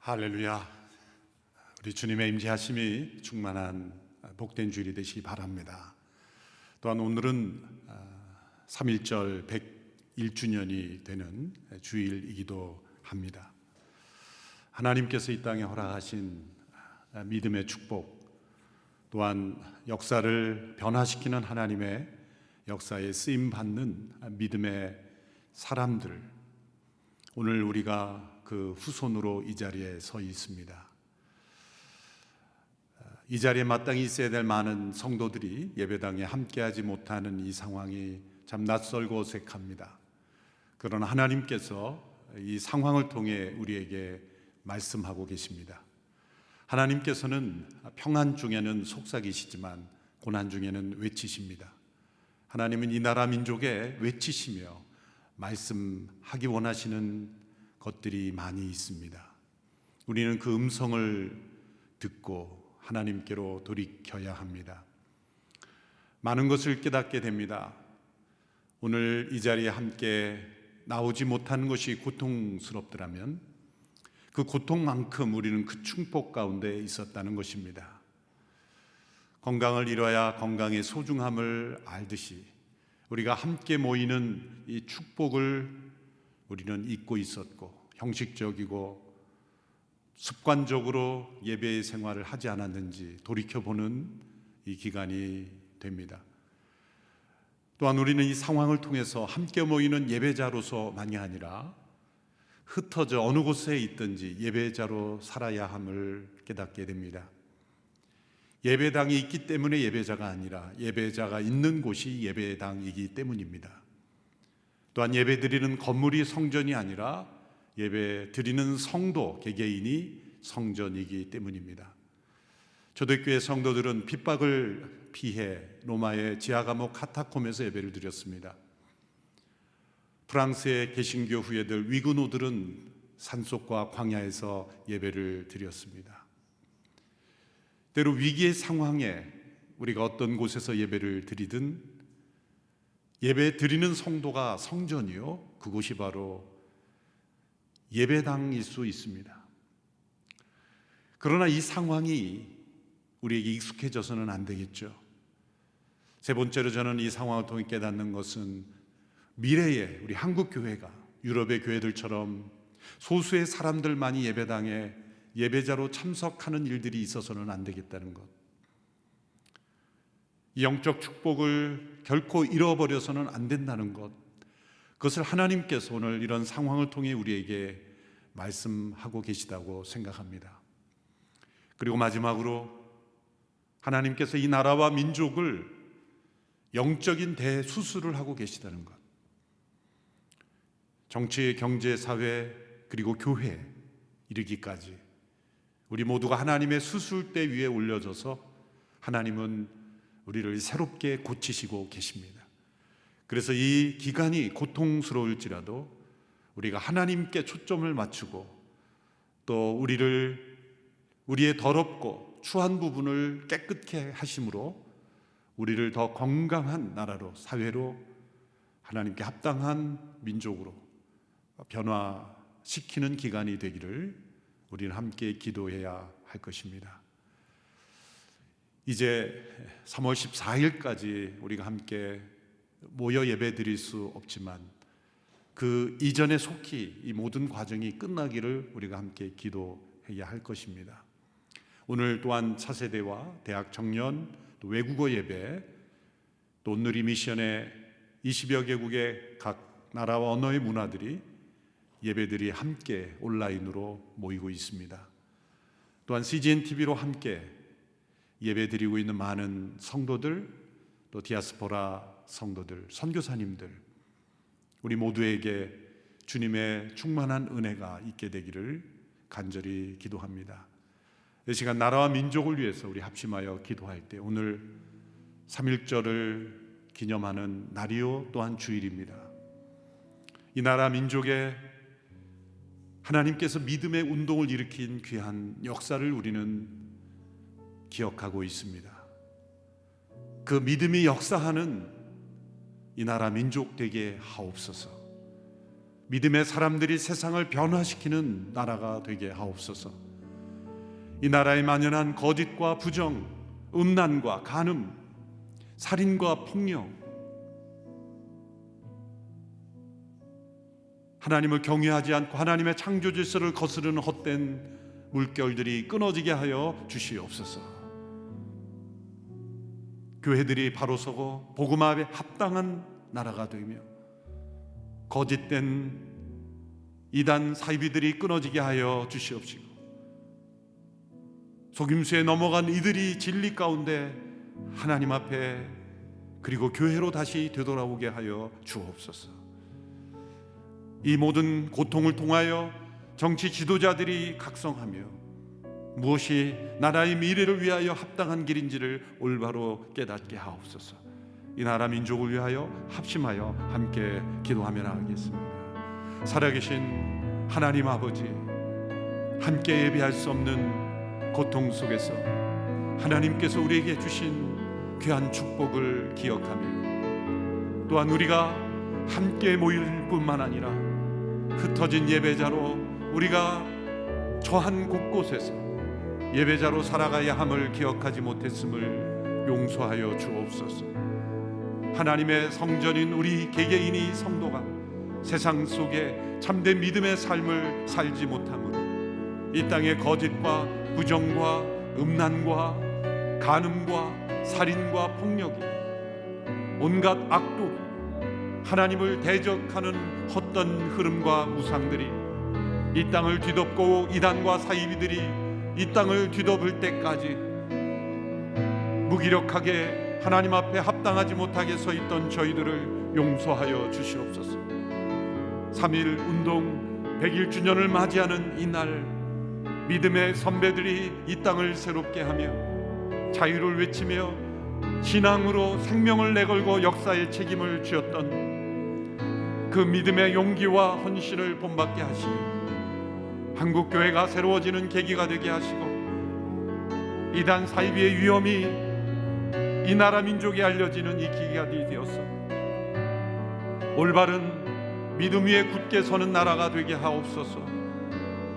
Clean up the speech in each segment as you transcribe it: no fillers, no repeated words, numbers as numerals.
할렐루야. 우리 주님의 임재하심이 충만한 복된 주일이 되시기 바랍니다. 또한 오늘은 3.1절 101주년이 되는 주일이기도 합니다. 하나님께서 이 땅에 허락하신 믿음의 축복, 또한 역사를 변화시키는 하나님의 역사에 쓰임받는 믿음의 사람들, 오늘 우리가 그 후손으로 이 자리에 서 있습니다. 이 자리에 마땅히 있어야 될 많은 성도들이 예배당에 함께하지 못하는 이 상황이 참 낯설고 어색합니다. 그러나 하나님께서 이 상황을 통해 우리에게 말씀하고 계십니다. 하나님께서는 평안 중에는 속삭이시지만 고난 중에는 외치십니다. 하나님은 이 나라 민족에 외치시며 말씀하기 원하시는 것들이 많이 있습니다. 우리는 그 음성을 듣고 하나님께로 돌이켜야 합니다. 많은 것을 깨닫게 됩니다. 오늘 이 자리에 함께 나오지 못하는 것이 고통스럽더라면 그 고통만큼 우리는 그 축복 가운데 있었다는 것입니다. 건강을 잃어야 건강의 소중함을 알듯이 우리가 함께 모이는 이 축복을 우리는 잊고 있었고 형식적이고 습관적으로 예배 생활을 하지 않았는지 돌이켜보는 이 기간이 됩니다. 또한 우리는 이 상황을 통해서 함께 모이는 예배자로서만이 아니라 흩어져 어느 곳에 있든지 예배자로 살아야 함을 깨닫게 됩니다. 예배당이 있기 때문에 예배자가 아니라 예배자가 있는 곳이 예배당이기 때문입니다. 또한 예배 드리는 건물이 성전이 아니라 예배 드리는 성도 개개인이 성전이기 때문입니다. 초대교회 성도들은 핍박을 피해 로마의 지하감옥 카타콤에서 예배를 드렸습니다. 프랑스의 개신교 후예들 위그노들은 산속과 광야에서 예배를 드렸습니다. 때로 위기의 상황에 우리가 어떤 곳에서 예배를 드리든 예배 드리는 성도가 성전이요, 그곳이 바로 예배당일 수 있습니다. 그러나 이 상황이 우리에게 익숙해져서는 안 되겠죠. 세 번째로 저는 이 상황을 통해 깨닫는 것은 미래에 우리 한국 교회가 유럽의 교회들처럼 소수의 사람들만이 예배당에 예배자로 참석하는 일들이 있어서는 안 되겠다는 것. 영적 축복을 결코 잃어버려서는 안 된다는 것, 그것을 하나님께서 오늘 이런 상황을 통해 우리에게 말씀하고 계시다고 생각합니다. 그리고 마지막으로 하나님께서 이 나라와 민족을 영적인 대수술을 하고 계시다는 것. 정치, 경제, 사회 그리고 교회 이르기까지 우리 모두가 하나님의 수술대 위에 올려져서 하나님은 우리를 새롭게 고치시고 계십니다. 그래서 이 기간이 고통스러울지라도 우리가 하나님께 초점을 맞추고 또 우리의 더럽고 추한 부분을 깨끗게 하심으로 우리를 더 건강한 나라로, 사회로, 하나님께 합당한 민족으로 변화시키는 기간이 되기를 우리는 함께 기도해야 할 것입니다. 이제 3월 14일까지 우리가 함께 모여 예배 드릴 수 없지만 그 이전에 속히 이 모든 과정이 끝나기를 우리가 함께 기도해야 할 것입니다. 오늘 또한 차세대와 대학 청년, 또 외국어 예배, 또 온누리 미션의 20여 개국의 각 나라와 언어의 문화들이 예배들이 함께 온라인으로 모이고 있습니다. 또한 CGN TV로 함께 예배드리고 있는 많은 성도들, 또 디아스포라 성도들, 선교사님들, 우리 모두에게 주님의 충만한 은혜가 있게 되기를 간절히 기도합니다. 이 시간 나라와 민족을 위해서 우리 합심하여 기도할 때 오늘 3.1절을 기념하는 날이요 또한 주일입니다. 이 나라 민족에 하나님께서 믿음의 운동을 일으킨 귀한 역사를 우리는 기억하고 있습니다. 그 믿음이 역사하는 이 나라 민족 되게 하옵소서. 믿음의 사람들이 세상을 변화시키는 나라가 되게 하옵소서. 이 나라에 만연한 거짓과 부정, 음란과 간음, 살인과 폭력, 하나님을 경외하지 않고 하나님의 창조 질서를 거스르는 헛된 물결들이 끊어지게 하여 주시옵소서. 교회들이 바로 서고 복음화에 합당한 나라가 되며 거짓된 이단 사이비들이 끊어지게 하여 주시옵시고, 속임수에 넘어간 이들이 진리 가운데 하나님 앞에 그리고 교회로 다시 되돌아오게 하여 주옵소서. 이 모든 고통을 통하여 정치 지도자들이 각성하며 무엇이 나라의 미래를 위하여 합당한 길인지를 올바로 깨닫게 하옵소서. 이 나라 민족을 위하여 합심하여 함께 기도하며 나가겠습니다. 살아계신 하나님 아버지, 함께 예비할 수 없는 고통 속에서 하나님께서 우리에게 주신 귀한 축복을 기억하며, 또한 우리가 함께 모일 뿐만 아니라 흩어진 예배자로 우리가 처한 곳곳에서 예배자로 살아가야 함을 기억하지 못했음을 용서하여 주옵소서. 하나님의 성전인 우리 개개인이 성도가 세상 속에 참된 믿음의 삶을 살지 못함으로 이 땅의 거짓과 부정과 음란과 간음과 살인과 폭력이, 온갖 악독이, 하나님을 대적하는 헛된 흐름과 우상들이 이 땅을 뒤덮고 이단과 사이비들이 이 땅을 뒤덮을 때까지 무기력하게 하나님 앞에 합당하지 못하게 서 있던 저희들을 용서하여 주시옵소서. 3.1 운동 100일 주년을 맞이하는 이날, 믿음의 선배들이 이 땅을 새롭게 하며 자유를 외치며 신앙으로 생명을 내걸고 역사의 책임을 쥐었던 그 믿음의 용기와 헌신을 본받게 하시며 한국교회가 새로워지는 계기가 되게 하시고 이단 사이비의 위험이 이 나라 민족에 알려지는 이 기간이 되어서 올바른 믿음 위에 굳게 서는 나라가 되게 하옵소서.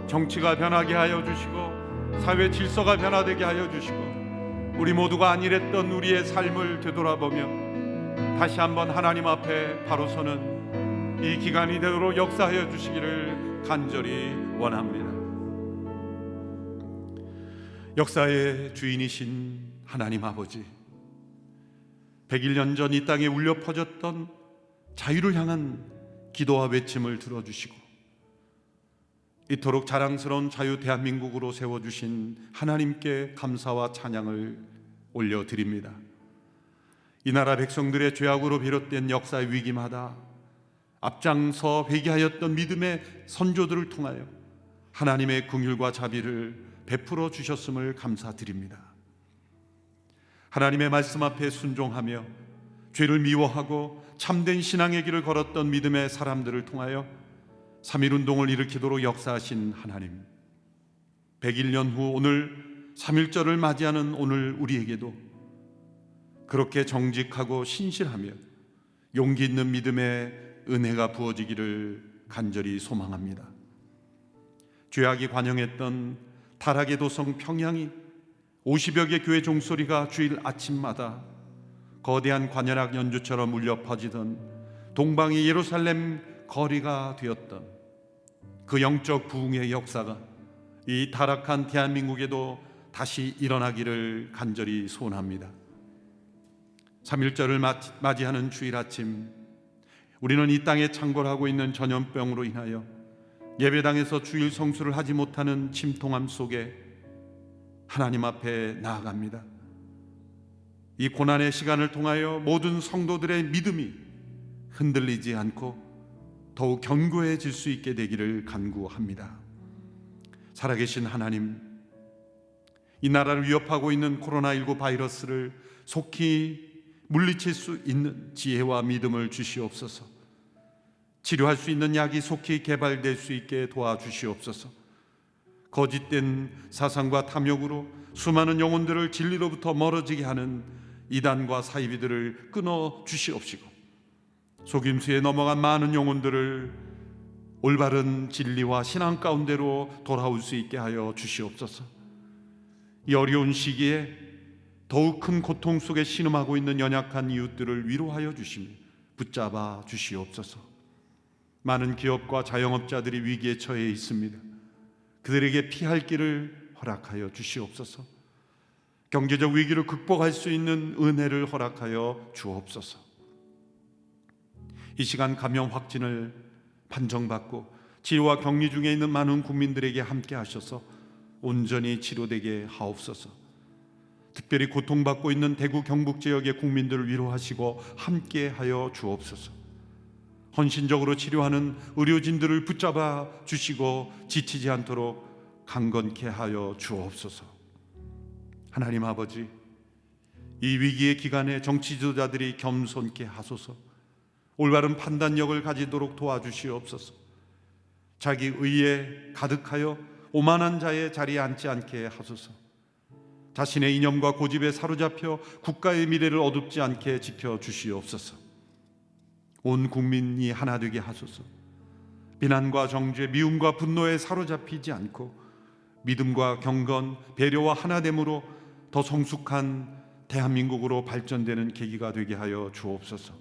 정치가 변하게 하여 주시고 사회 질서가 변화되게 하여 주시고 우리 모두가 안일했던 우리의 삶을 되돌아보며 다시 한번 하나님 앞에 바로 서는 이 기간이 되도록 역사하여 주시기를 간절히 원합니다. 역사의 주인이신 하나님 아버지, 101년 전 이 땅에 울려 퍼졌던 자유를 향한 기도와 외침을 들어주시고 이토록 자랑스러운 자유 대한민국으로 세워주신 하나님께 감사와 찬양을 올려드립니다. 이 나라 백성들의 죄악으로 비롯된 역사의 위기마다 앞장서 회개하였던 믿음의 선조들을 통하여 하나님의 긍휼과 자비를 베풀어 주셨음을 감사드립니다. 하나님의 말씀 앞에 순종하며 죄를 미워하고 참된 신앙의 길을 걸었던 믿음의 사람들을 통하여 3.1 운동을 일으키도록 역사하신 하나님, 101년 후 오늘 3.1절을 맞이하는 오늘 우리에게도 그렇게 정직하고 신실하며 용기 있는 믿음의 은혜가 부어지기를 간절히 소망합니다. 죄악이 관영했던 타락의 도성 평양이 50여 개 교회 종소리가 주일 아침마다 거대한 관현악 연주처럼 울려 퍼지던 동방의 예루살렘 거리가 되었던 그 영적 부흥의 역사가 이 타락한 대한민국에도 다시 일어나기를 간절히 소원합니다. 3.1절을 맞이하는 주일 아침, 우리는 이 땅에 창궐하고 있는 전염병으로 인하여 예배당에서 주일 성수를 하지 못하는 침통함 속에 하나님 앞에 나아갑니다. 이 고난의 시간을 통하여 모든 성도들의 믿음이 흔들리지 않고 더욱 견고해질 수 있게 되기를 간구합니다. 살아계신 하나님, 이 나라를 위협하고 있는 코로나19 바이러스를 속히 물리칠 수 있는 지혜와 믿음을 주시옵소서. 치료할 수 있는 약이 속히 개발될 수 있게 도와주시옵소서. 거짓된 사상과 탐욕으로 수많은 영혼들을 진리로부터 멀어지게 하는 이단과 사이비들을 끊어 주시옵시고 속임수에 넘어간 많은 영혼들을 올바른 진리와 신앙 가운데로 돌아올 수 있게 하여 주시옵소서. 이 어려운 시기에 더욱 큰 고통 속에 신음하고 있는 연약한 이웃들을 위로하여 주시며 붙잡아 주시옵소서. 많은 기업과 자영업자들이 위기에 처해 있습니다. 그들에게 피할 길을 허락하여 주시옵소서. 경제적 위기를 극복할 수 있는 은혜를 허락하여 주옵소서. 이 시간 감염 확진을 판정받고 치료와 격리 중에 있는 많은 국민들에게 함께 하셔서 온전히 치료되게 하옵소서. 특별히 고통받고 있는 대구 경북 지역의 국민들을 위로하시고 함께 하여 주옵소서. 헌신적으로 치료하는 의료진들을 붙잡아 주시고 지치지 않도록 강건케 하여 주옵소서. 하나님 아버지, 이 위기의 기간에 정치 지도자들이 겸손케 하소서. 올바른 판단력을 가지도록 도와주시옵소서. 자기 의에 가득하여 오만한 자의 자리에 앉지 않게 하소서. 자신의 이념과 고집에 사로잡혀 국가의 미래를 어둡지 않게 지켜주시옵소서. 온 국민이 하나 되게 하소서. 비난과 정죄, 미움과 분노에 사로잡히지 않고 믿음과 경건, 배려와 하나됨으로 더 성숙한 대한민국으로 발전되는 계기가 되게 하여 주옵소서.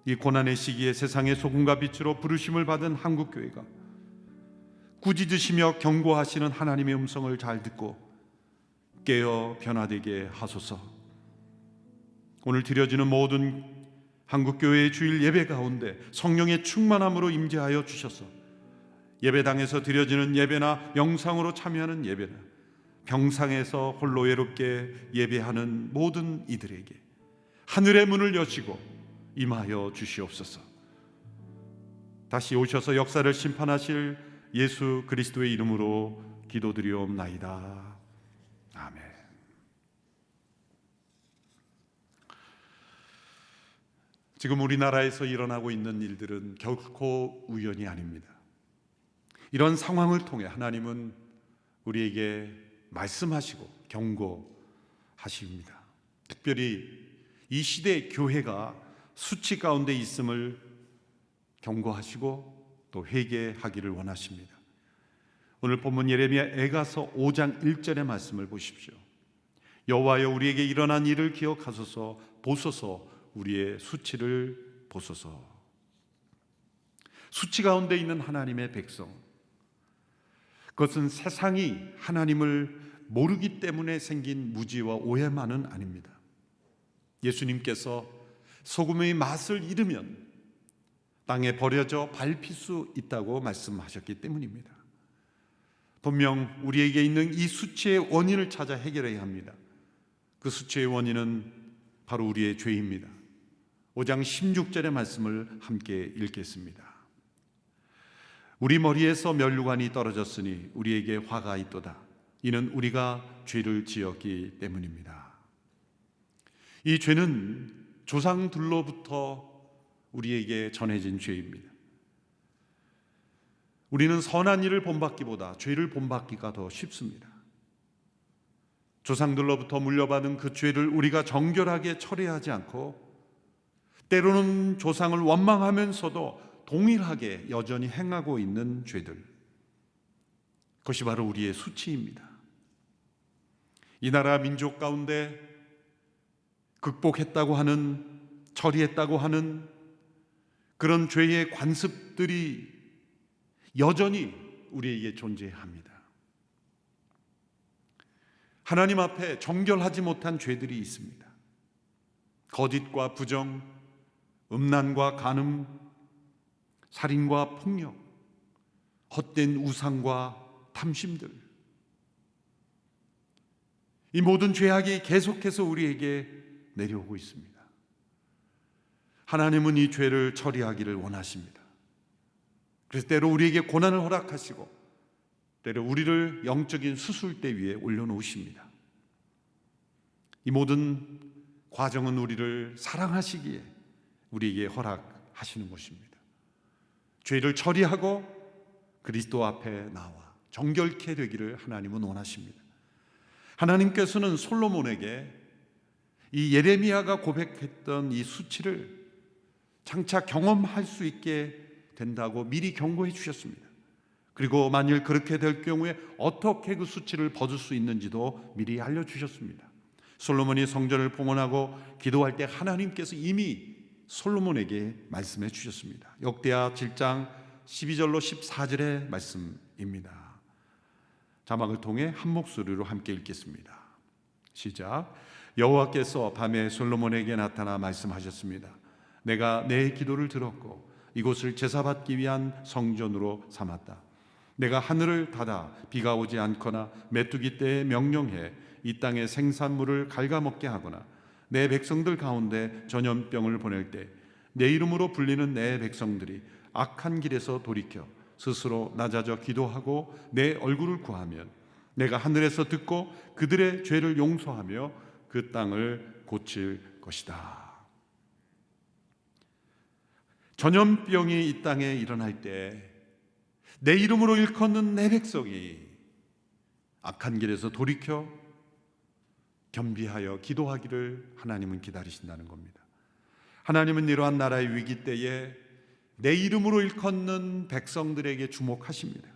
이 고난의 시기에 세상의 소금과 빛으로 부르심을 받은 한국교회가 꾸짖으시며 경고하시는 하나님의 음성을 잘 듣고 깨어 변화되게 하소서. 오늘 드려지는 모든 한국교회의 주일 예배 가운데 성령의 충만함으로 임재하여 주셔서 예배당에서 드려지는 예배나 영상으로 참여하는 예배나 병상에서 홀로 외롭게 예배하는 모든 이들에게 하늘의 문을 여시고 임하여 주시옵소서. 다시 오셔서 역사를 심판하실 예수 그리스도의 이름으로 기도드리옵나이다. 아멘. 지금 우리나라에서 일어나고 있는 일들은 결코 우연이 아닙니다. 이런 상황을 통해 하나님은 우리에게 말씀하시고 경고하십니다. 특별히 이 시대의 교회가 수치 가운데 있음을 경고하시고 또 회개하기를 원하십니다. 오늘 본문 예레미야 에가서 5장 1절의 말씀을 보십시오. 여호와여 우리에게 일어난 일을 기억하소서. 보소서 우리의 수치를 보소서. 수치 가운데 있는 하나님의 백성, 그것은 세상이 하나님을 모르기 때문에 생긴 무지와 오해만은 아닙니다. 예수님께서 소금의 맛을 잃으면 땅에 버려져 밟힐 수 있다고 말씀하셨기 때문입니다. 분명 우리에게 있는 이 수치의 원인을 찾아 해결해야 합니다. 그 수치의 원인은 바로 우리의 죄입니다. 5장 16절의 말씀을 함께 읽겠습니다. 우리 머리에서 면류관이 떨어졌으니 우리에게 화가 있도다. 이는 우리가 죄를 지었기 때문입니다. 이 죄는 조상들로부터 우리에게 전해진 죄입니다. 우리는 선한 일을 본받기보다 죄를 본받기가 더 쉽습니다. 조상들로부터 물려받은 그 죄를 우리가 정결하게 처리하지 않고 때로는 조상을 원망하면서도 동일하게 여전히 행하고 있는 죄들, 그것이 바로 우리의 수치입니다. 이 나라 민족 가운데 극복했다고 하는, 처리했다고 하는 그런 죄의 관습들이 여전히 우리에게 존재합니다. 하나님 앞에 정결하지 못한 죄들이 있습니다. 거짓과 부정, 음란과 간음, 살인과 폭력, 헛된 우상과 탐심들, 이 모든 죄악이 계속해서 우리에게 내려오고 있습니다. 하나님은 이 죄를 처리하기를 원하십니다. 그래서 때로 우리에게 고난을 허락하시고 때로 우리를 영적인 수술대 위에 올려놓으십니다. 이 모든 과정은 우리를 사랑하시기에 우리에게 허락하시는 것입니다. 죄를 처리하고 그리스도 앞에 나와 정결케 되기를 하나님은 원하십니다. 하나님께서는 솔로몬에게 이 예레미야가 고백했던 이 수치를 장차 경험할 수 있게 된다고 미리 경고해 주셨습니다. 그리고 만일 그렇게 될 경우에 어떻게 그 수치를 벗을 수 있는지도 미리 알려주셨습니다. 솔로몬이 성전을 봉헌하고 기도할 때 하나님께서 이미 솔로몬에게 말씀해 주셨습니다. 역대하 7장 12절로 14절의 말씀입니다. 자막을 통해 한 목소리로 함께 읽겠습니다. 시작. 여호와께서 밤에 솔로몬에게 나타나 말씀하셨습니다. 내가 내 기도를 들었고 이곳을 제사받기 위한 성전으로 삼았다. 내가 하늘을 닫아 비가 오지 않거나 메뚜기 떼에 명령해 이 땅의 생산물을 갉아먹게 하거나 내 백성들 가운데 전염병을 보낼 때 내 이름으로 불리는 내 백성들이 악한 길에서 돌이켜 스스로 낮아져 기도하고 내 얼굴을 구하면 내가 하늘에서 듣고 그들의 죄를 용서하며 그 땅을 고칠 것이다. 전염병이 이 땅에 일어날 때 내 이름으로 일컫는 내 백성이 악한 길에서 돌이켜 겸비하여 기도하기를 하나님은 기다리신다는 겁니다. 하나님은 이러한 나라의 위기 때에 내 이름으로 일컫는 백성들에게 주목하십니다.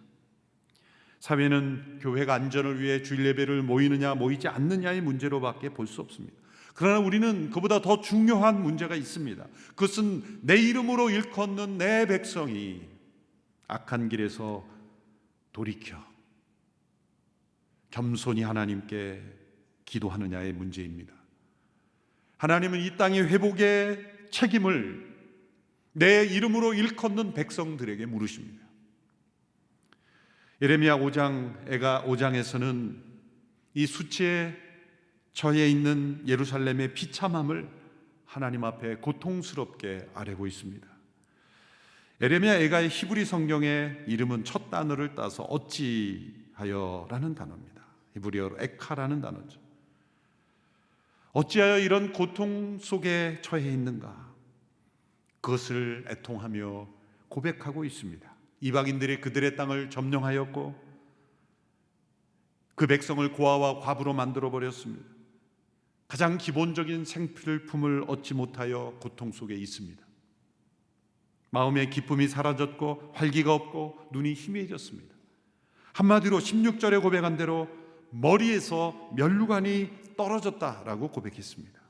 사회는 교회가 안전을 위해 주일 예배를 모이느냐 모이지 않느냐의 문제로밖에 볼 수 없습니다. 그러나 우리는 그보다 더 중요한 문제가 있습니다. 그것은 내 이름으로 일컫는 내 백성이 악한 길에서 돌이켜 겸손히 하나님께 기도하느냐의 문제입니다. 하나님은 이 땅의 회복의 책임을 내 이름으로 일컫는 백성들에게 물으십니다. 예레미야 5장에서는 이 수치에 처해 있는 예루살렘의 비참함을 하나님 앞에 고통스럽게 아뢰고 있습니다. 예레미야 애가의 히브리 성경의 이름은 첫 단어를 따서 어찌하여라는 단어입니다. 히브리어로 에카라는 단어죠. 어찌하여 이런 고통 속에 처해 있는가? 그것을 애통하며 고백하고 있습니다. 이방인들이 그들의 땅을 점령하였고 그 백성을 고아와 과부로 만들어버렸습니다. 가장 기본적인 생필품을 얻지 못하여 고통 속에 있습니다. 마음의 기쁨이 사라졌고 활기가 없고 눈이 희미해졌습니다. 한마디로 16절에 고백한 대로 머리에서 면류관이 떨어졌다라고 고백했습니다.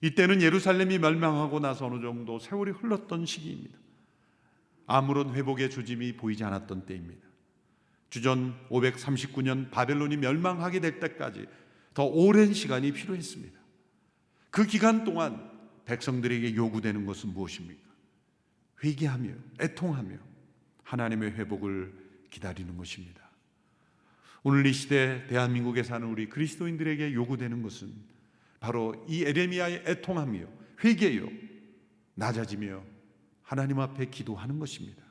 이때는 예루살렘이 멸망하고 나서 어느 정도 세월이 흘렀던 시기입니다. 아무런 회복의 조짐이 보이지 않았던 때입니다. 주전 539년 바벨론이 멸망하게 될 때까지 더 오랜 시간이 필요했습니다. 그 기간 동안 백성들에게 요구되는 것은 무엇입니까? 회개하며 애통하며 하나님의 회복을 기다리는 것입니다. 오늘 이 시대 대한민국에 사는 우리 그리스도인들에게 요구되는 것은 바로 이 예레미야의 애통하며 회개요 낮아지며 하나님 앞에 기도하는 것입니다.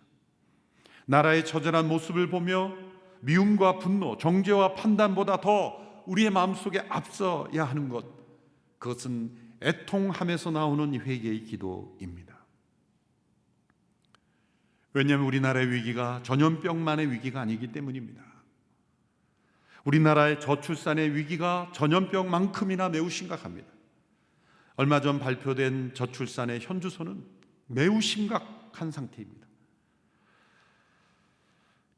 나라의 처절한 모습을 보며 미움과 분노, 정죄와 판단보다 더 우리의 마음속에 앞서야 하는 것, 그것은 애통함에서 나오는 회개의 기도입니다. 왜냐하면 우리나라의 위기가 전염병만의 위기가 아니기 때문입니다. 우리나라의 저출산의 위기가 전염병만큼이나 매우 심각합니다. 얼마 전 발표된 저출산의 현주소는 매우 심각한 상태입니다.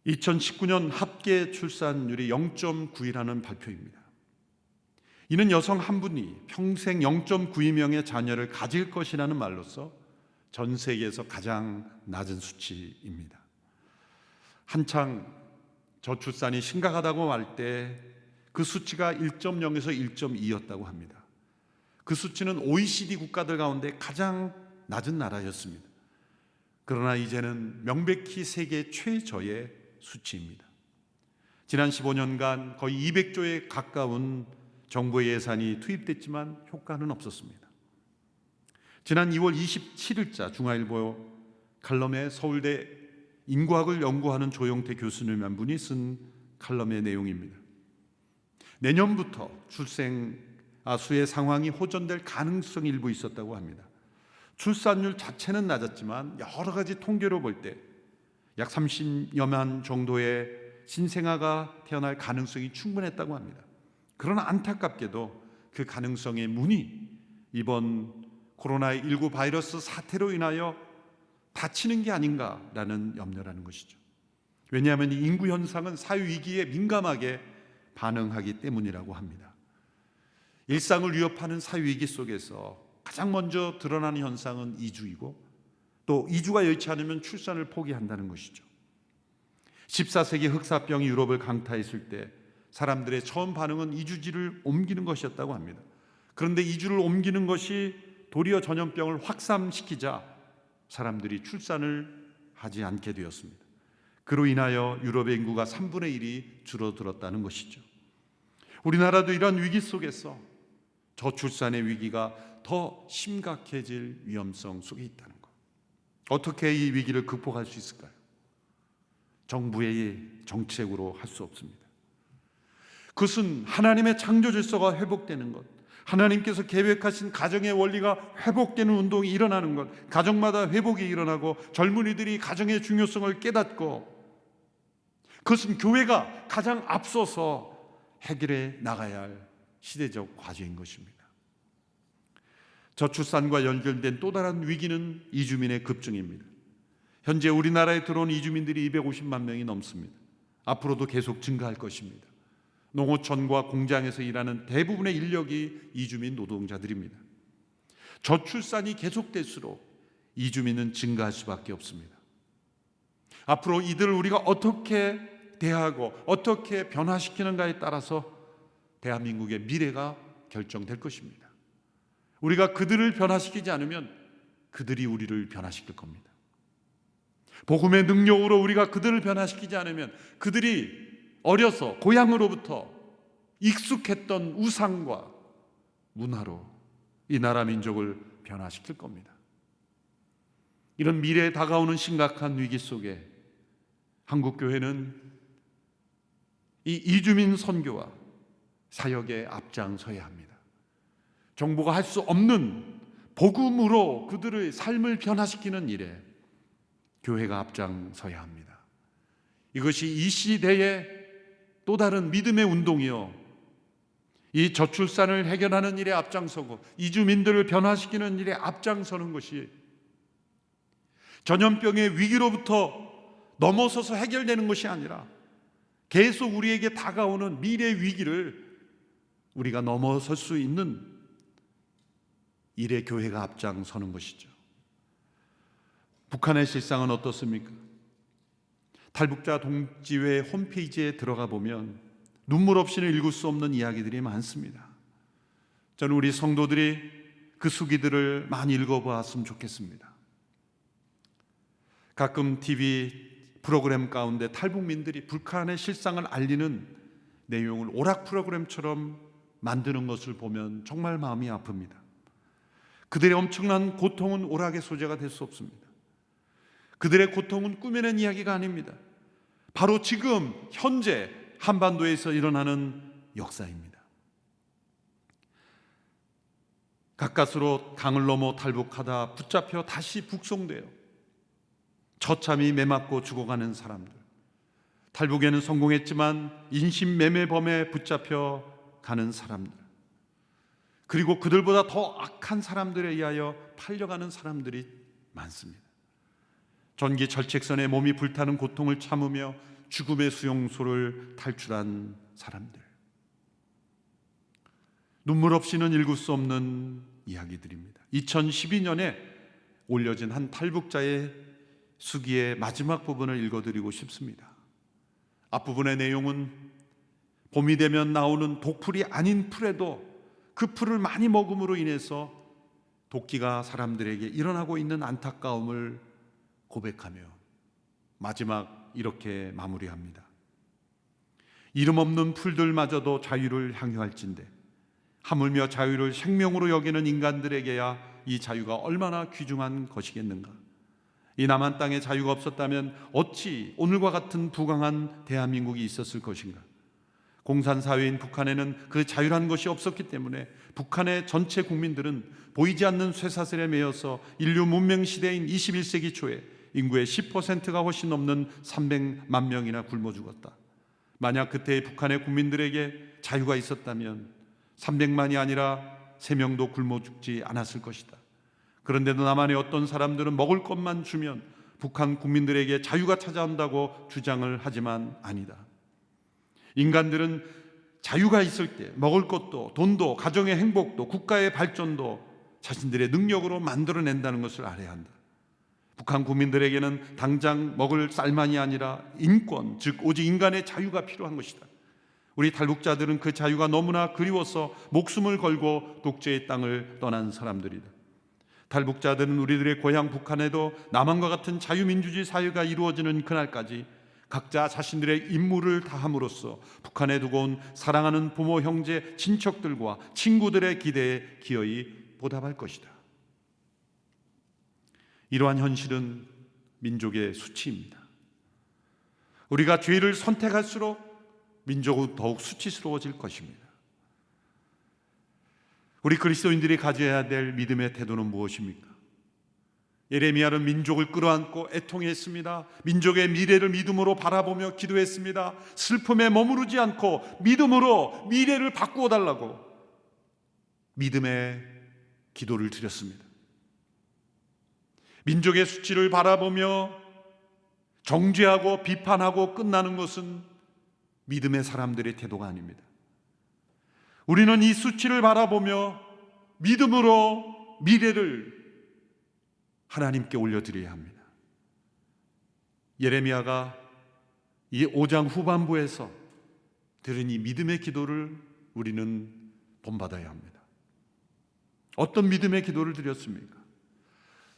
2019년 합계 출산율이 0.9이라는 발표입니다. 이는 여성 한 분이 평생 0.92명의 자녀를 가질 것이라는 말로서 전 세계에서 가장 낮은 수치입니다. 한창 저출산이 심각하다고 할 때 그 수치가 1.0에서 1.2였다고 합니다. 그 수치는 OECD 국가들 가운데 가장 낮은 나라였습니다. 그러나 이제는 명백히 세계 최저의 수치입니다. 지난 15년간 거의 200조에 가까운 정부의 예산이 투입됐지만 효과는 없었습니다. 지난 2월 27일자 중앙일보 칼럼에 서울대 인구학을 연구하는 조용태 교수님 한 분이 쓴 칼럼의 내용입니다. 내년부터 수의 상황이 호전될 가능성이 일부 있었다고 합니다. 출산율 자체는 낮았지만 여러 가지 통계로 볼 때 약 30여만 정도의 신생아가 태어날 가능성이 충분했다고 합니다. 그러나 안타깝게도 그 가능성의 문이 이번 코로나19 바이러스 사태로 인하여 닫히는 게 아닌가라는 염려라는 것이죠. 왜냐하면 이 인구 현상은 사회위기에 민감하게 반응하기 때문이라고 합니다. 일상을 위협하는 사회위기 속에서 가장 먼저 드러나는 현상은 이주이고, 또 이주가 여의치 않으면 출산을 포기한다는 것이죠. 14세기 흑사병이 유럽을 강타했을 때 사람들의 처음 반응은 이주지를 옮기는 것이었다고 합니다. 그런데 이주를 옮기는 것이 도리어 전염병을 확산시키자 사람들이 출산을 하지 않게 되었습니다. 그로 인하여 유럽의 인구가 3분의 1이 줄어들었다는 것이죠. 우리나라도 이런 위기 속에서 저출산의 위기가 더 심각해질 위험성 속에 있다는 것. 어떻게 이 위기를 극복할 수 있을까요? 정부의 정책으로 할 수 없습니다. 그것은 하나님의 창조 질서가 회복되는 것, 하나님께서 계획하신 가정의 원리가 회복되는 운동이 일어나는 것, 가정마다 회복이 일어나고 젊은이들이 가정의 중요성을 깨닫고, 그것은 교회가 가장 앞서서 해결해 나가야 할 시대적 과제인 것입니다. 저출산과 연결된 또 다른 위기는 이주민의 급증입니다. 현재 우리나라에 들어온 이주민들이 250만 명이 넘습니다. 앞으로도 계속 증가할 것입니다. 농어촌과 공장에서 일하는 대부분의 인력이 이주민 노동자들입니다. 저출산이 계속될수록 이주민은 증가할 수밖에 없습니다. 앞으로 이들을 우리가 어떻게 대하고 어떻게 변화시키는가에 따라서 대한민국의 미래가 결정될 것입니다. 우리가 그들을 변화시키지 않으면 그들이 우리를 변화시킬 겁니다. 복음의 능력으로 우리가 그들을 변화시키지 않으면 그들이 어려서 고향으로부터 익숙했던 우상과 문화로 이 나라 민족을 변화시킬 겁니다. 이런 미래에 다가오는 심각한 위기 속에 한국교회는 이 이주민 선교와 사역에 앞장서야 합니다. 정부가 할 수 없는 복음으로 그들의 삶을 변화시키는 일에 교회가 앞장서야 합니다. 이것이 이 시대의 또 다른 믿음의 운동이요, 이 저출산을 해결하는 일에 앞장서고 이주민들을 변화시키는 일에 앞장서는 것이 전염병의 위기로부터 넘어서서 해결되는 것이 아니라 계속 우리에게 다가오는 미래 위기를 우리가 넘어설 수 있는 일에 교회가 앞장서는 것이죠. 북한의 실상은 어떻습니까? 탈북자 동지회 홈페이지에 들어가 보면 눈물 없이는 읽을 수 없는 이야기들이 많습니다. 저는 우리 성도들이 그 수기들을 많이 읽어보았으면 좋겠습니다. 가끔 TV 프로그램 가운데 탈북민들이 북한의 실상을 알리는 내용을 오락 프로그램처럼 만드는 것을 보면 정말 마음이 아픕니다. 그들의 엄청난 고통은 오락의 소재가 될 수 없습니다. 그들의 고통은 꾸며낸 이야기가 아닙니다. 바로 지금 현재 한반도에서 일어나는 역사입니다. 가까스로 강을 넘어 탈북하다 붙잡혀 다시 북송되어 처참히 매맞고 죽어가는 사람들, 탈북에는 성공했지만 인신매매범에 붙잡혀 가는 사람들, 그리고 그들보다 더 악한 사람들에 의하여 팔려가는 사람들이 많습니다. 전기절책선에 몸이 불타는 고통을 참으며 죽음의 수용소를 탈출한 사람들, 눈물 없이는 읽을 수 없는 이야기들입니다. 2012년에 올려진 한 탈북자의 수기의 마지막 부분을 읽어드리고 싶습니다. 앞부분의 내용은 봄이 되면 나오는 독풀이 아닌 풀에도 그 풀을 많이 먹음으로 인해서 도끼가 사람들에게 일어나고 있는 안타까움을 고백하며 마지막 이렇게 마무리합니다. 이름 없는 풀들마저도 자유를 향유할진대 하물며 자유를 생명으로 여기는 인간들에게야 이 자유가 얼마나 귀중한 것이겠는가. 이 남한 땅에 자유가 없었다면 어찌 오늘과 같은 부강한 대한민국이 있었을 것인가. 공산사회인 북한에는 그 자유란 것이 없었기 때문에 북한의 전체 국민들은 보이지 않는 쇠사슬에 매여서 인류 문명 시대인 21세기 초에 인구의 10%가 훨씬 넘는 300만 명이나 굶어 죽었다. 만약 그때의 북한의 국민들에게 자유가 있었다면 300만이 아니라 3명도 굶어 죽지 않았을 것이다. 그런데도 남한의 어떤 사람들은 먹을 것만 주면 북한 국민들에게 자유가 찾아온다고 주장을 하지만 아니다. 인간들은 자유가 있을 때 먹을 것도 돈도 가정의 행복도 국가의 발전도 자신들의 능력으로 만들어낸다는 것을 알아야 한다. 북한 국민들에게는 당장 먹을 쌀만이 아니라 인권, 즉 오직 인간의 자유가 필요한 것이다. 우리 탈북자들은 그 자유가 너무나 그리워서 목숨을 걸고 독재의 땅을 떠난 사람들이다. 탈북자들은 우리들의 고향 북한에도 남한과 같은 자유민주주의 사회가 이루어지는 그날까지 각자 자신들의 임무를 다함으로써 북한에 두고 온 사랑하는 부모, 형제, 친척들과 친구들의 기대에 기어이 보답할 것이다. 이러한 현실은 민족의 수치입니다. 우리가 죄를 선택할수록 민족은 더욱 수치스러워질 것입니다. 우리 그리스도인들이 가져야 될 믿음의 태도는 무엇입니까? 예레미야는 민족을 끌어안고 애통했습니다. 민족의 미래를 믿음으로 바라보며 기도했습니다. 슬픔에 머무르지 않고 믿음으로 미래를 바꾸어 달라고 믿음의 기도를 드렸습니다. 민족의 수치를 바라보며 정죄하고 비판하고 끝나는 것은 믿음의 사람들의 태도가 아닙니다. 우리는 이 수치를 바라보며 믿음으로 미래를 하나님께 올려드려야 합니다. 예레미야가 이 5장 후반부에서 들은 이 믿음의 기도를 우리는 본받아야 합니다. 어떤 믿음의 기도를 드렸습니까?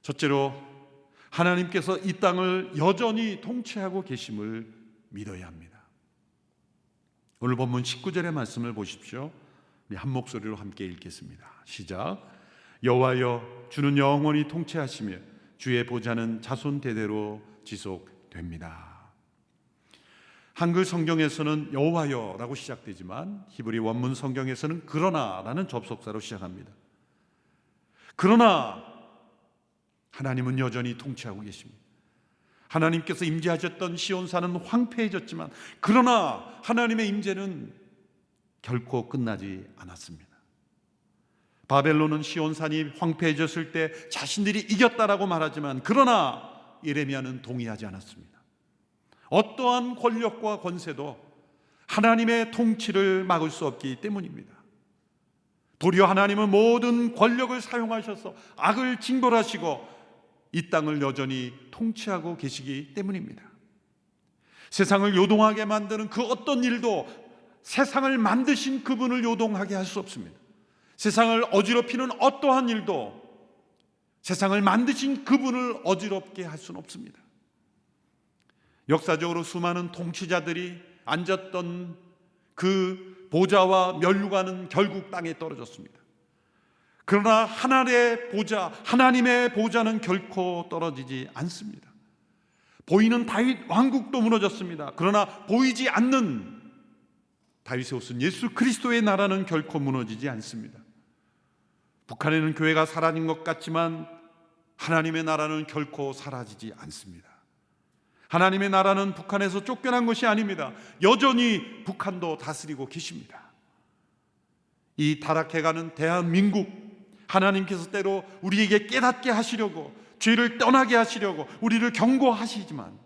첫째로 하나님께서 이 땅을 여전히 통치하고 계심을 믿어야 합니다. 오늘 본문 19절의 말씀을 보십시오. 우리 한 목소리로 함께 읽겠습니다. 시작. 여호와여, 주는 영원히 통치하시며 주의 보좌는 자손 대대로 지속됩니다. 한글 성경에서는 여호와여라고 시작되지만 히브리 원문 성경에서는 그러나라는 접속사로 시작합니다. 그러나 하나님은 여전히 통치하고 계십니다. 하나님께서 임재하셨던 시온산은 황폐해졌지만 그러나 하나님의 임재는 결코 끝나지 않았습니다. 바벨론은 시온산이 황폐해졌을 때 자신들이 이겼다라고 말하지만 그러나 예레미야는 동의하지 않았습니다. 어떠한 권력과 권세도 하나님의 통치를 막을 수 없기 때문입니다. 도리어 하나님은 모든 권력을 사용하셔서 악을 징벌하시고 이 땅을 여전히 통치하고 계시기 때문입니다. 세상을 요동하게 만드는 그 어떤 일도 세상을 만드신 그분을 요동하게 할 수 없습니다. 세상을 어지럽히는 어떠한 일도 세상을 만드신 그분을 어지럽게 할 수는 없습니다. 역사적으로 수많은 통치자들이 앉았던 그 보좌와 면류관은 결국 땅에 떨어졌습니다. 그러나 하나님의 보좌는 결코 떨어지지 않습니다. 보이는 다윗 왕국도 무너졌습니다. 그러나 보이지 않는 다윗의 옷은 예수 그리스도의 나라는 결코 무너지지 않습니다. 북한에는 교회가 사라진 것 같지만 하나님의 나라는 결코 사라지지 않습니다. 하나님의 나라는 북한에서 쫓겨난 것이 아닙니다. 여전히 북한도 다스리고 계십니다. 이 타락해가는 대한민국, 하나님께서 때로 우리에게 깨닫게 하시려고, 죄를 떠나게 하시려고 우리를 경고하시지만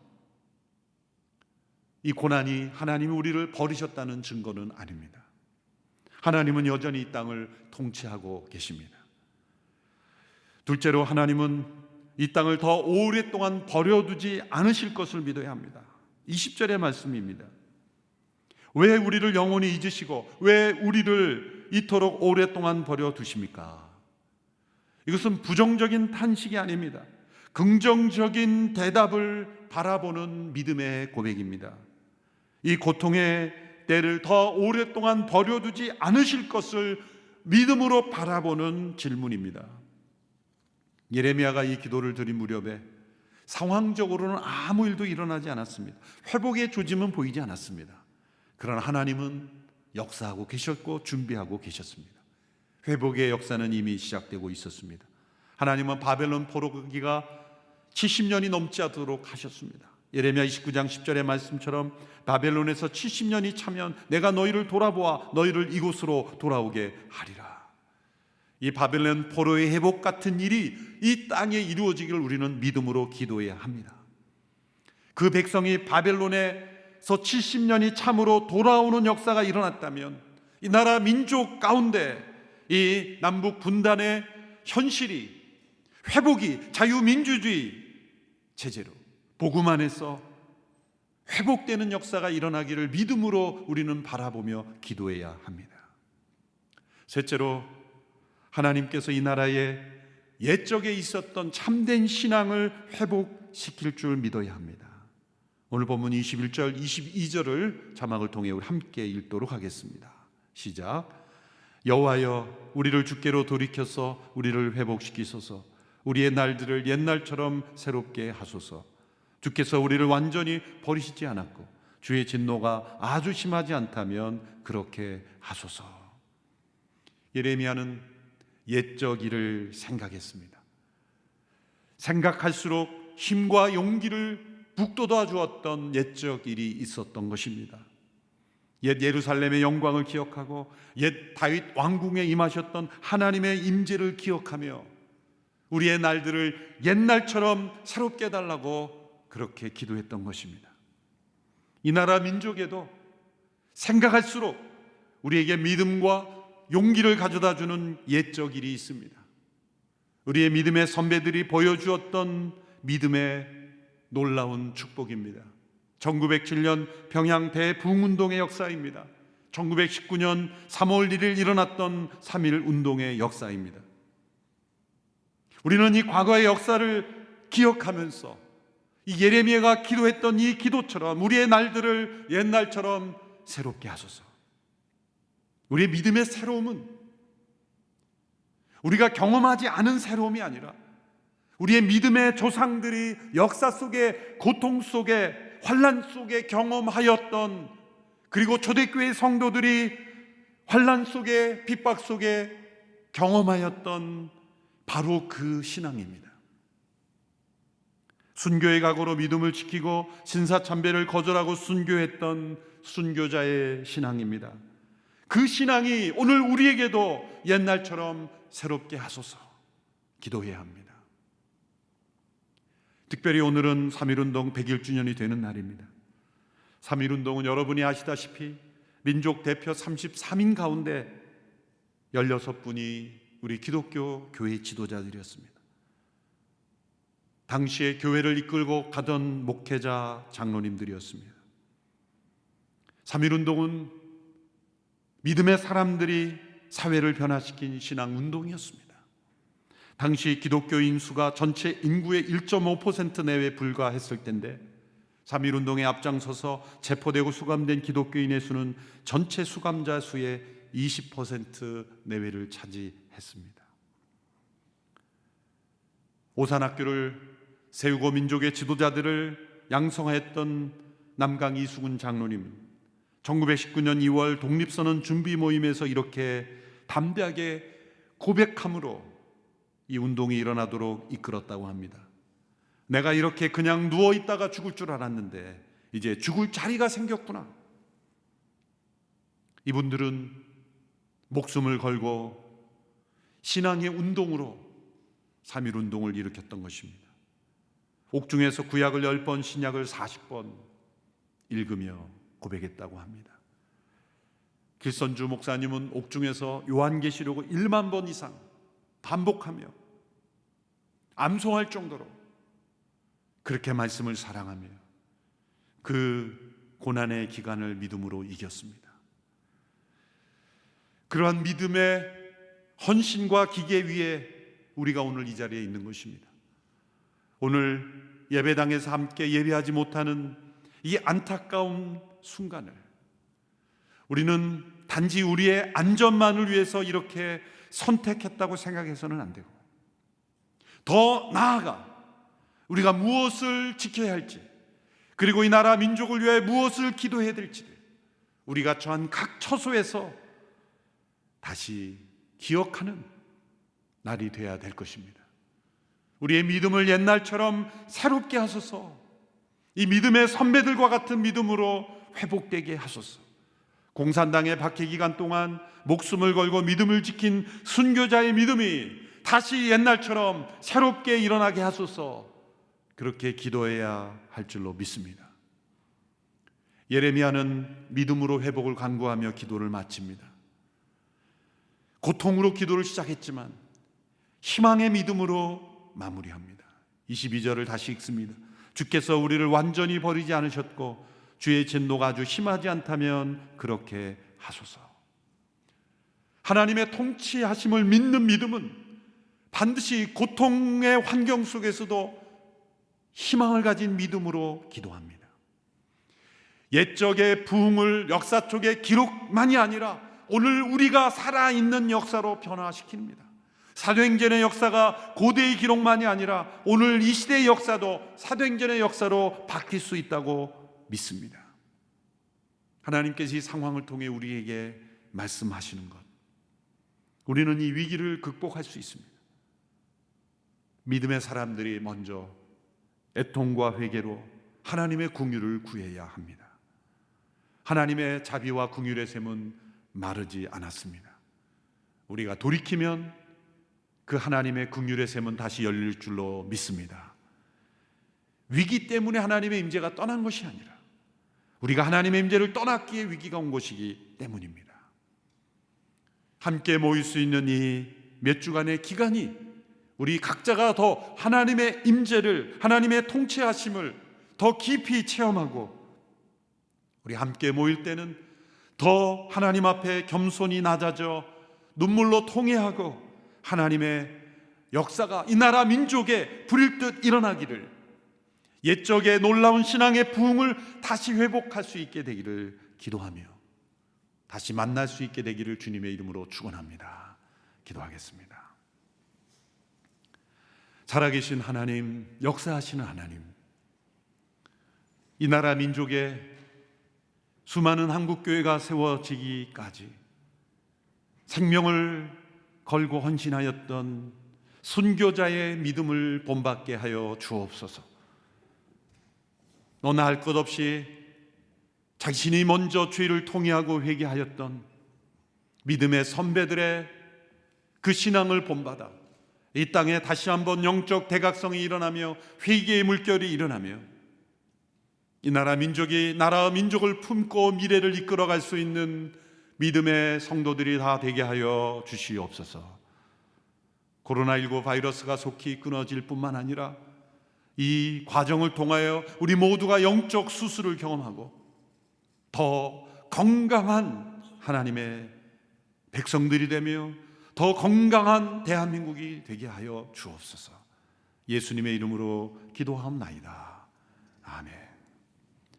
이 고난이 하나님이 우리를 버리셨다는 증거는 아닙니다. 하나님은 여전히 이 땅을 통치하고 계십니다. 둘째로 하나님은 이 땅을 더 오랫동안 버려두지 않으실 것을 믿어야 합니다. 20절의 말씀입니다. 왜 우리를 영원히 잊으시고 왜 우리를 이토록 오랫동안 버려두십니까? 이것은 부정적인 탄식이 아닙니다. 긍정적인 대답을 바라보는 믿음의 고백입니다. 이 고통의 때를 더 오랫동안 버려두지 않으실 것을 믿음으로 바라보는 질문입니다. 예레미야가 이 기도를 드린 무렵에 상황적으로는 아무 일도 일어나지 않았습니다. 회복의 조짐은 보이지 않았습니다. 그러나 하나님은 역사하고 계셨고 준비하고 계셨습니다. 회복의 역사는 이미 시작되고 있었습니다. 하나님은 바벨론 포로기가 70년이 넘지 않도록 하셨습니다. 예레미야 29장 10절의 말씀처럼 바벨론에서 70년이 차면 내가 너희를 돌아보아 너희를 이곳으로 돌아오게 하리라. 이 바벨론 포로의 회복 같은 일이 이 땅에 이루어지기를 우리는 믿음으로 기도해야 합니다. 그 백성이 바벨론에서 70년이 참으로 돌아오는 역사가 일어났다면 이 나라 민족 가운데 이 남북 분단의 현실이, 회복이 자유민주주의 체제로 복음 안에서 회복되는 역사가 일어나기를 믿음으로 우리는 바라보며 기도해야 합니다. 셋째로, 하나님께서 이 나라에 옛적에 있었던 참된 신앙을 회복시킬 줄 믿어야 합니다. 오늘 본문 21절, 22절을 자막을 통해 우리 함께 읽도록 하겠습니다. 시작. 여호와여, 우리를 주께로 돌이켜서 우리를 회복시키소서. 우리의 날들을 옛날처럼 새롭게 하소서. 주께서 우리를 완전히 버리시지 않았고 주의 진노가 아주 심하지 않다면 그렇게 하소서. 예레미야는 옛적 일을 생각했습니다. 생각할수록 힘과 용기를 북돋아 주었던 옛적 일이 있었던 것입니다. 옛 예루살렘의 영광을 기억하고 옛 다윗 왕궁에 임하셨던 하나님의 임재를 기억하며 우리의 날들을 옛날처럼 새롭게 해달라고 그렇게 기도했던 것입니다. 이 나라 민족에도 생각할수록 우리에게 믿음과 용기를 가져다 주는 옛적 일이 있습니다. 우리의 믿음의 선배들이 보여주었던 믿음의 놀라운 축복입니다. 1907년 평양 대부흥운동의 역사입니다. 1919년 3월 1일 일어났던 3.1 운동의 역사입니다. 우리는 이 과거의 역사를 기억하면서 이 예레미야가 기도했던 이 기도처럼 우리의 날들을 옛날처럼 새롭게 하소서. 우리의 믿음의 새로움은 우리가 경험하지 않은 새로움이 아니라 우리의 믿음의 조상들이 역사 속에, 고통 속에, 환난 속에 경험하였던, 그리고 초대교회 성도들이 환난 속에, 핍박 속에 경험하였던 바로 그 신앙입니다. 순교의 각오로 믿음을 지키고 신사참배를 거절하고 순교했던 순교자의 신앙입니다. 그 신앙이 오늘 우리에게도 옛날처럼 새롭게 하소서 기도해야 합니다. 특별히 오늘은 3.1운동 100일주년이 되는 날입니다. 3.1운동은 여러분이 아시다시피 민족 대표 33인 가운데 16분이 우리 기독교 교회 지도자들이었습니다. 당시에 교회를 이끌고 가던 목회자 장로님들이었습니다. 3.1운동은 믿음의 사람들이 사회를 변화시킨 신앙운동이었습니다. 당시 기독교인 수가 전체 인구의 1.5% 내외에 불과했을 때인데 3.1운동에 앞장서서 체포되고 수감된 기독교인의 수는 전체 수감자 수의 20% 내외를 차지했습니다. 오산학교를 세우고 민족의 지도자들을 양성했던 남강 이수근 장로님은 1919년 2월 독립선언 준비 모임에서 이렇게 담대하게 고백함으로 이 운동이 일어나도록 이끌었다고 합니다. 내가 이렇게 그냥 누워있다가 죽을 줄 알았는데 이제 죽을 자리가 생겼구나. 이분들은 목숨을 걸고 신앙의 운동으로 3.1운동을 일으켰던 것입니다. 옥중에서 구약을 10번, 신약을 40번 읽으며 고백했다고 합니다. 길선주 목사님은 옥중에서 요한계시록을 1만 번 이상 반복하며 암송할 정도로 그렇게 말씀을 사랑하며 그 고난의 기간을 믿음으로 이겼습니다. 그러한 믿음의 헌신과 기계 위에 우리가 오늘 이 자리에 있는 것입니다. 오늘 예배당에서 함께 예배하지 못하는 이 안타까운 순간을 우리는 단지 우리의 안전만을 위해서 이렇게 선택했다고 생각해서는 안 되고, 더 나아가 우리가 무엇을 지켜야 할지, 그리고 이 나라 민족을 위해 무엇을 기도해야 될지를 우리가 처한 각 처소에서 다시 기억하는 날이 되어야 될 것입니다. 우리의 믿음을 옛날처럼 새롭게 하소서. 이 믿음의 선배들과 같은 믿음으로 회복되게 하소서. 공산당의 박해 기간 동안 목숨을 걸고 믿음을 지킨 순교자의 믿음이 다시 옛날처럼 새롭게 일어나게 하소서. 그렇게 기도해야 할 줄로 믿습니다. 예레미야는 믿음으로 회복을 간구하며 기도를 마칩니다. 고통으로 기도를 시작했지만 희망의 믿음으로 마무리합니다. 22절을 다시 읽습니다. 주께서 우리를 완전히 버리지 않으셨고 주의 진노가 아주 심하지 않다면 그렇게 하소서. 하나님의 통치하심을 믿는 믿음은 반드시 고통의 환경 속에서도 희망을 가진 믿음으로 기도합니다. 옛적의 부흥을 역사 속의 기록만이 아니라 오늘 우리가 살아있는 역사로 변화시킵니다. 사도행전의 역사가 고대의 기록만이 아니라 오늘 이 시대의 역사도 사도행전의 역사로 바뀔 수 있다고 믿습니다. 하나님께서 이 상황을 통해 우리에게 말씀하시는 것, 우리는 이 위기를 극복할 수 있습니다. 믿음의 사람들이 먼저 애통과 회개로 하나님의 긍휼을 구해야 합니다. 하나님의 자비와 긍휼의 샘은 마르지 않았습니다. 우리가 돌이키면 그 하나님의 긍휼의 샘은 다시 열릴 줄로 믿습니다. 위기 때문에 하나님의 임재가 떠난 것이 아니라 우리가 하나님의 임재를 떠났기에 위기가 온 것이기 때문입니다. 함께 모일 수 있는 이 몇 주간의 기간이 우리 각자가 더 하나님의 임재를, 하나님의 통치하심을 더 깊이 체험하고 우리 함께 모일 때는 더 하나님 앞에 겸손히 낮아져 눈물로 통회하고 하나님의 역사가 이 나라 민족에 불일 듯 일어나기를, 옛적의 놀라운 신앙의 부흥을 다시 회복할 수 있게 되기를 기도하며 다시 만날 수 있게 되기를 주님의 이름으로 축원합니다. 기도하겠습니다. 살아계신 하나님, 역사하시는 하나님, 이 나라 민족에 수많은 한국교회가 세워지기까지 생명을 걸고 헌신하였던 순교자의 믿음을 본받게 하여 주옵소서. 너나 할 것 없이 자신이 먼저 죄를 통회하고 회개하였던 믿음의 선배들의 그 신앙을 본받아 이 땅에 다시 한번 영적 대각성이 일어나며 회개의 물결이 일어나며 이 나라 민족이 나라와 민족을 품고 미래를 이끌어갈 수 있는 믿음의 성도들이 다 되게 하여 주시옵소서. 코로나19 바이러스가 속히 끊어질 뿐만 아니라 이 과정을 통하여 우리 모두가 영적 수술을 경험하고 더 건강한 하나님의 백성들이 되며 더 건강한 대한민국이 되게 하여 주옵소서. 예수님의 이름으로 기도하옵나이다. 아멘.